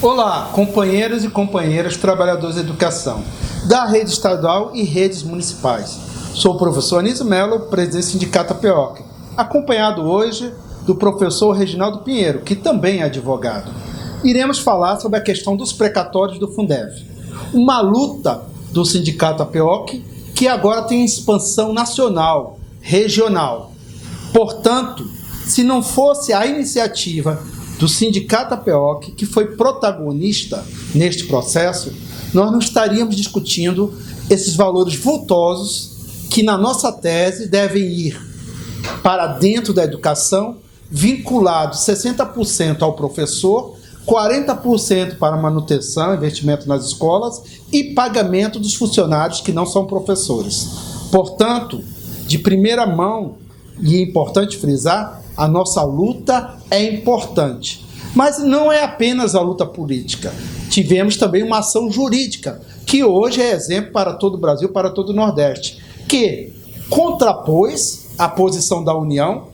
Olá, companheiros e companheiras trabalhadores da educação, da rede estadual e redes municipais. Sou o professor Anísio Melo, presidente do Sindicato APEOC, acompanhado hoje do professor Reginaldo Pinheiro, que também é advogado. Iremos falar sobre a questão dos precatórios do Fundef, uma luta do Sindicato APEOC que agora tem expansão nacional, regional. Portanto, se não fosse a iniciativa do Sindicato APEOC, que foi protagonista neste processo, nós não estaríamos discutindo esses valores vultosos que, na nossa tese, devem ir para dentro da educação, vinculados 60% ao professor, 40% para manutenção, investimento nas escolas e pagamento dos funcionários que não são professores. Portanto, de primeira mão, e é importante frisar, a nossa luta é importante. Mas não é apenas a luta política. Tivemos também uma ação jurídica, que hoje é exemplo para todo o Brasil, para todo o Nordeste, que contrapôs a posição da União,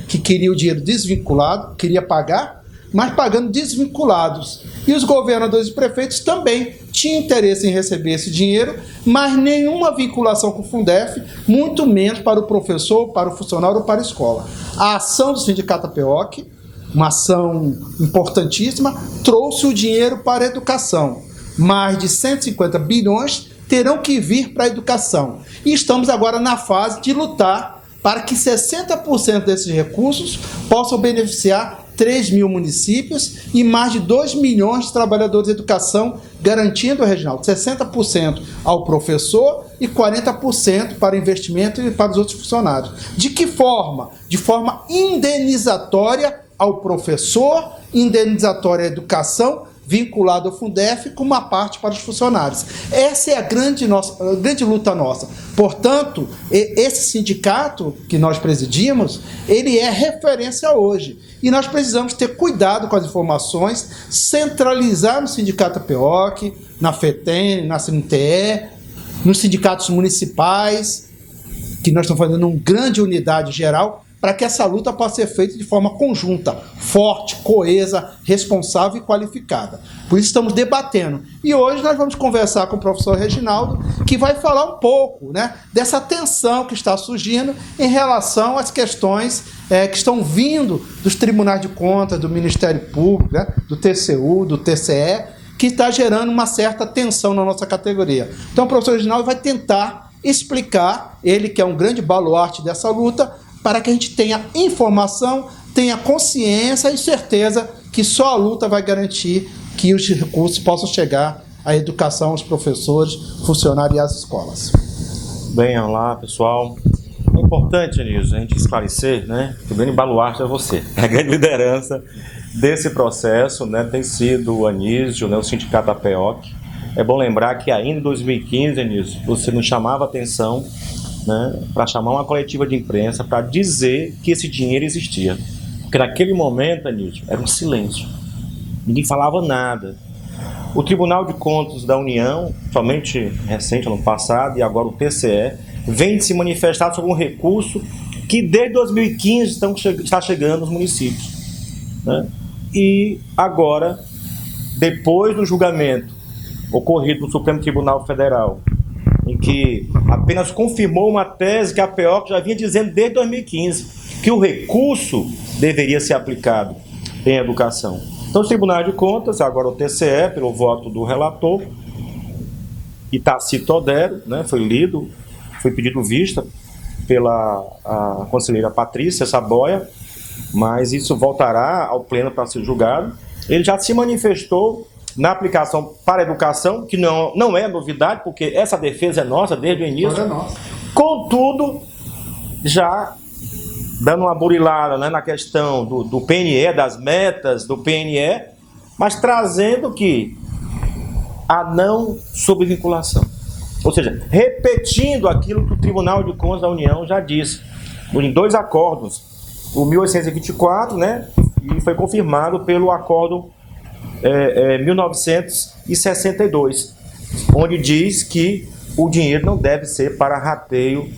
que queria o dinheiro desvinculado, queria pagar, mas pagando desvinculados. E os governadores e prefeitos também tinham interesse em receber esse dinheiro, mas nenhuma vinculação com o Fundef, muito menos para o professor, para o funcionário ou para a escola. A ação do Sindicato APEOC, uma ação importantíssima, trouxe o dinheiro para a educação. Mais de 150 bilhões terão que vir para a educação. E estamos agora na fase de lutar para que 60% desses recursos possam beneficiar 3 mil municípios e mais de 2 milhões de trabalhadores de educação, garantindo, Reginaldo, 60% ao professor e 40% para investimento e para os outros funcionários. De que forma? De forma indenizatória ao professor, indenizatória à educação, vinculado ao Fundef, com uma parte para os funcionários. Essa é a grande luta nossa. Portanto, esse sindicato que nós presidimos, ele é referência hoje. E nós precisamos ter cuidado com as informações, centralizar no Sindicato APEOC, na FETEM, na CNTE, nos sindicatos municipais, que nós estamos fazendo uma grande unidade geral, para que essa luta possa ser feita de forma conjunta, forte, coesa, responsável e qualificada. Por isso estamos debatendo. E hoje nós vamos conversar com o professor Reginaldo, que vai falar um pouco, dessa tensão que está surgindo em relação às questões que estão vindo dos tribunais de contas, do Ministério Público, do TCU, do TCE, que está gerando uma certa tensão na nossa categoria. Então o professor Reginaldo vai tentar explicar, ele que é um grande baluarte dessa luta, para que a gente tenha informação, tenha consciência e certeza que só a luta vai garantir que os recursos possam chegar à educação, aos professores, funcionários e às escolas. Bem, olá pessoal. É importante, Anísio, a gente esclarecer, que o grande baluarte é você. A grande liderança desse processo tem sido o Anísio, o Sindicato APEOC. É bom lembrar que ainda em 2015, Anísio, você nos chamava a atenção para chamar uma coletiva de imprensa para dizer que esse dinheiro existia. Porque naquele momento, Anísio, era um silêncio. Ninguém falava nada. O Tribunal de Contas da União, somente recente, ano passado, e agora o TCE, vem de se manifestar sobre um recurso que desde 2015 está chegando nos municípios. E agora, depois do julgamento ocorrido no Supremo Tribunal Federal, em que apenas confirmou uma tese que a APEOC já vinha dizendo desde 2015, que o recurso deveria ser aplicado em educação. Então, os tribunais de contas, agora o TCE, pelo voto do relator, Itaci Todero, foi lido, foi pedido vista pela a conselheira Patrícia Saboia, mas isso voltará ao pleno para ser julgado. Ele já se manifestou na aplicação para a educação, que não é novidade, porque essa defesa é nossa desde o início. É nossa. Contudo, já dando uma burilada na questão do PNE, das metas do PNE, mas trazendo que a não sobrevinculação. Ou seja, repetindo aquilo que o Tribunal de Contas da União já disse, em 2 acordos, o 1824, e foi confirmado pelo acordo 1962, onde diz que o dinheiro não deve ser para rateio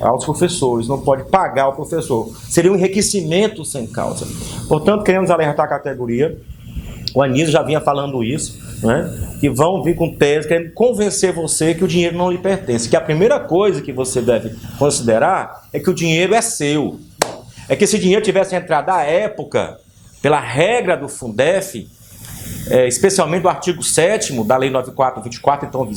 aos professores, não pode pagar ao professor. Seria um enriquecimento sem causa. Portanto, queremos alertar a categoria O Anísio já vinha falando isso, né? Que vão vir com tese querendo convencer você que o dinheiro não lhe pertence. Que a primeira coisa que você deve considerar é que o dinheiro é seu. É que se dinheiro tivesse entrado à época, pela regra do Fundef, especialmente do artigo 7º da Lei 9424, então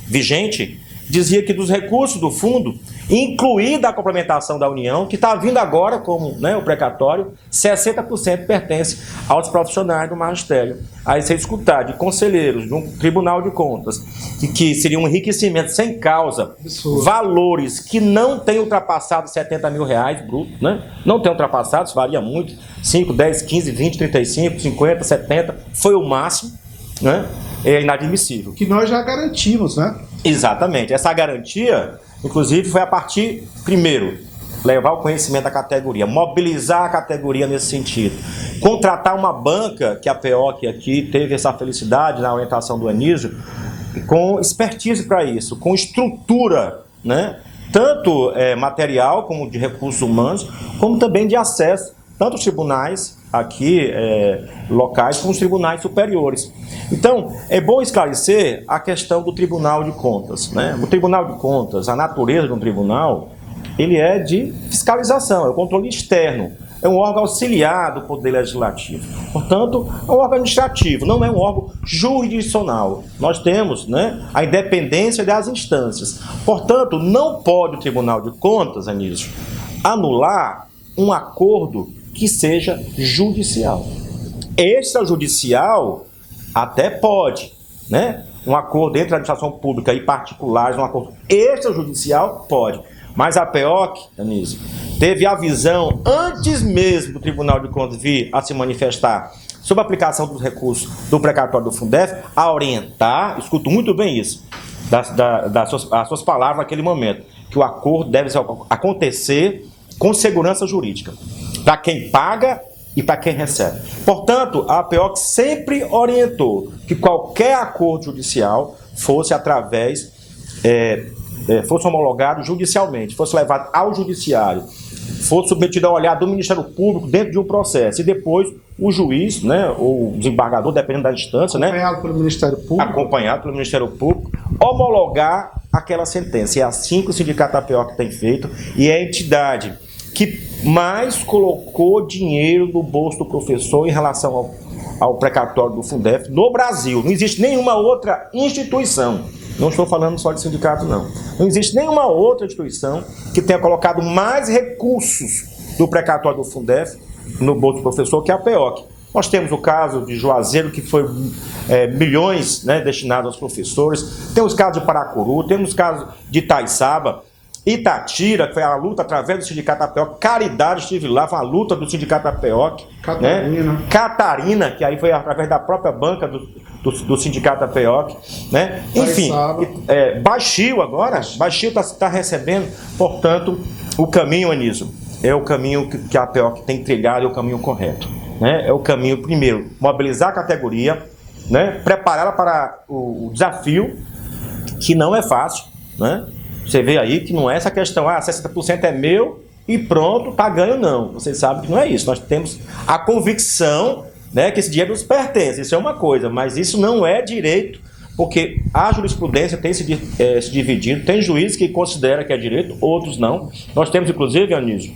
vigente, dizia que dos recursos do fundo, incluída a complementação da União, que está vindo agora como, né, o precatório, 60% pertence aos profissionais do magistério. Aí você escutar de conselheiros de um tribunal de contas, que seria um enriquecimento sem causa, valores que não têm ultrapassado 70 mil reais bruto, né? Não tem ultrapassado, isso varia muito, 5, 10, 15, 20, 35, 50, 70, foi o máximo, né? É inadmissível. Que nós já garantimos, né? Exatamente. Essa garantia, inclusive, foi a partir, primeiro, levar o conhecimento da categoria, mobilizar a categoria nesse sentido, contratar uma banca, que a PEOC aqui teve essa felicidade na orientação do Anísio, com expertise para isso, com estrutura, né? Tanto material, como de recursos humanos, como também de acesso, tanto os tribunais aqui, locais, como os tribunais superiores. Então, é bom esclarecer a questão do Tribunal de Contas, né? O Tribunal de Contas, a natureza de um tribunal, ele é de fiscalização, é o controle externo, é um órgão auxiliar do Poder Legislativo. Portanto, é um órgão administrativo, não é um órgão jurisdicional. Nós temos, né, a independência das instâncias. Portanto, não pode o Tribunal de Contas, Anísio, anular um acordo que seja judicial. Extrajudicial até pode, né? Um acordo entre a administração pública e particulares, um acordo extrajudicial pode. Mas a PEOC, Anísio, teve a visão, antes mesmo do Tribunal de Contas vir a se manifestar sobre a aplicação dos recursos do precatório do Fundef, a orientar, escuto muito bem isso, das suas palavras naquele momento, que o acordo deve acontecer com segurança jurídica, para quem paga e para quem recebe. Portanto, a APEOC sempre orientou que qualquer acordo judicial fosse através, fosse homologado judicialmente, fosse levado ao judiciário, fosse submetido ao olhar do Ministério Público dentro de um processo, e depois o juiz, né, ou o desembargador, dependendo da instância, acompanhado pelo Ministério Público, acompanhado pelo Ministério Público, homologar aquela sentença. E é assim que o Sindicato da APEOC tem feito, e é a entidade que mais colocou dinheiro no bolso do professor em relação ao precatório do Fundef no Brasil. Não existe nenhuma outra instituição, não estou falando só de sindicato, não. Não existe nenhuma outra instituição que tenha colocado mais recursos do precatório do Fundef no bolso do professor que a APEOC. Nós temos o caso de Juazeiro, que foi milhões, né, destinados aos professores. Temos o caso de Paracuru, temos o caso de Itaiçaba, Itatira, que foi a luta através do Sindicato da APEOC, Caridade, estive lá, foi a luta do Sindicato da APEOC, Catarina, né? Catarina, que aí foi através da própria banca do Sindicato da APEOC, né? Enfim, Baixio agora, Baixio está recebendo, portanto, o caminho, Anísio, é o caminho que a APEOC tem trilhado, é o caminho correto, né? É o caminho, primeiro, mobilizar a categoria, né? Prepará-la para o desafio, que não é fácil, né? Você vê aí que não é essa questão, 60% é meu e pronto, tá ganho, não. Você sabe que não é isso. Nós temos a convicção, né, que esse dinheiro nos pertence, isso é uma coisa, mas isso não é direito, porque a jurisprudência tem se dividido, tem juízes que consideram que é direito, outros não. Nós temos, inclusive, Anísio,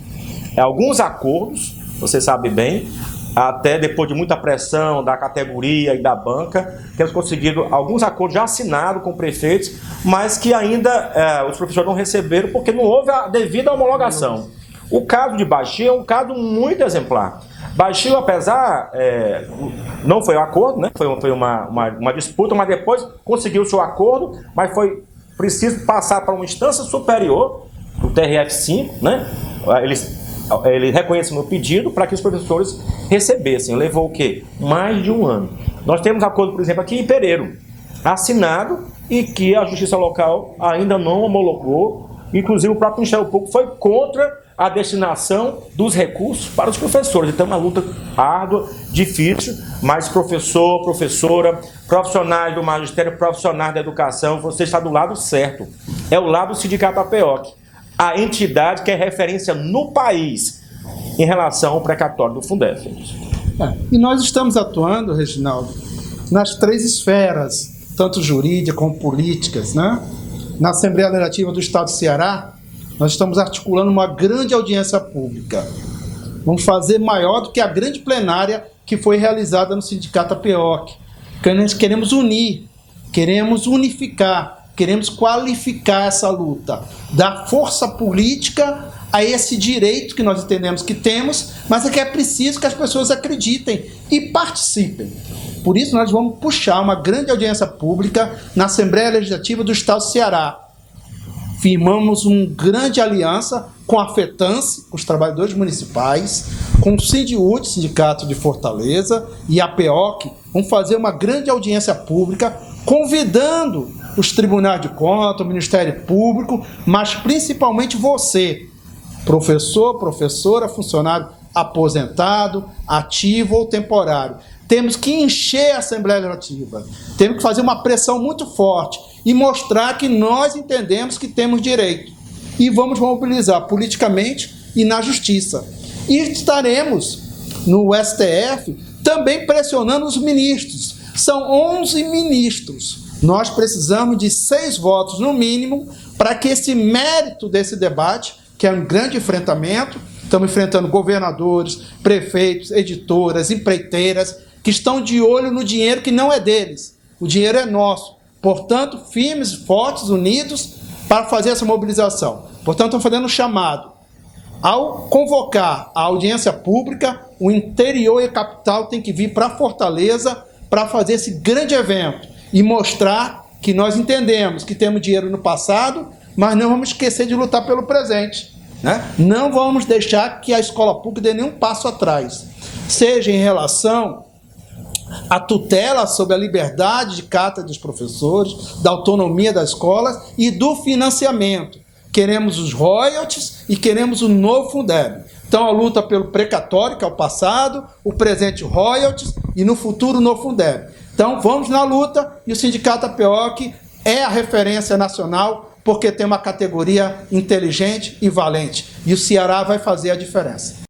alguns acordos, você sabe bem, até depois de muita pressão da categoria e da banca, temos conseguido alguns acordos já assinados com prefeitos, mas que ainda os professores não receberam porque não houve a devida homologação. O caso de Baixio é um caso muito exemplar. Baixio, apesar, não foi um acordo, né? Foi uma disputa, mas depois conseguiu o seu acordo, mas foi preciso passar para uma instância superior, o TRF5, né? Ele reconheceu meu pedido para que os professores recebessem. Levou o quê? Mais de um ano. Nós temos acordo, por exemplo, aqui em Pereiro, assinado e que a Justiça Local ainda não homologou. Inclusive, o próprio Ministério Público foi contra a destinação dos recursos para os professores. Então, é uma luta árdua, difícil, mas professor, professora, profissionais do magistério, profissionais da educação, você está do lado certo. É o lado do Sindicato da APEOC, a entidade que é referência no país em relação ao precatório do Fundef. E nós estamos atuando, Reginaldo, nas 3 esferas, tanto jurídicas como políticas, né? Na Assembleia Legislativa do Estado do Ceará, nós estamos articulando uma grande audiência pública. Vamos fazer maior do que a grande plenária que foi realizada no Sindicato APEOC. Nós queremos unir, queremos unificar, queremos qualificar essa luta, dar força política a esse direito que nós entendemos que temos, mas é que é preciso que as pessoas acreditem e participem. Por isso, nós vamos puxar uma grande audiência pública na Assembleia Legislativa do Estado do Ceará. Firmamos uma grande aliança com a FETANCE, com os trabalhadores municipais, com o Sindiúd, Sindicato de Fortaleza, e a APEOC. Vamos fazer uma grande audiência pública, convidando os tribunais de contas, o Ministério Público, mas principalmente você, professor, professora, funcionário aposentado, ativo ou temporário. Temos que encher a Assembleia Legislativa, temos que fazer uma pressão muito forte e mostrar que nós entendemos que temos direito. E vamos mobilizar politicamente e na justiça. E estaremos no STF também pressionando os ministros. São 11 ministros. Nós precisamos de 6 votos no mínimo para que esse mérito desse debate, que é um grande enfrentamento, estamos enfrentando governadores, prefeitos, editoras, empreiteiras, que estão de olho no dinheiro que não é deles. O dinheiro é nosso. Portanto, firmes, fortes, unidos para fazer essa mobilização. Portanto, estamos fazendo um chamado. Ao convocar a audiência pública, o interior e a capital tem que vir para Fortaleza para fazer esse grande evento e mostrar que nós entendemos que temos dinheiro no passado, mas não vamos esquecer de lutar pelo presente, né? Não vamos deixar que a escola pública dê nenhum passo atrás, seja em relação à tutela sobre a liberdade de cátedra dos professores, da autonomia das escolas e do financiamento. Queremos os royalties e queremos o novo Fundeb. Então, a luta pelo precatório, que é o passado, o presente royalties e no futuro o novo Fundeb. Então, vamos na luta e o Sindicato APEOC é a referência nacional porque tem uma categoria inteligente e valente. E o Ceará vai fazer a diferença.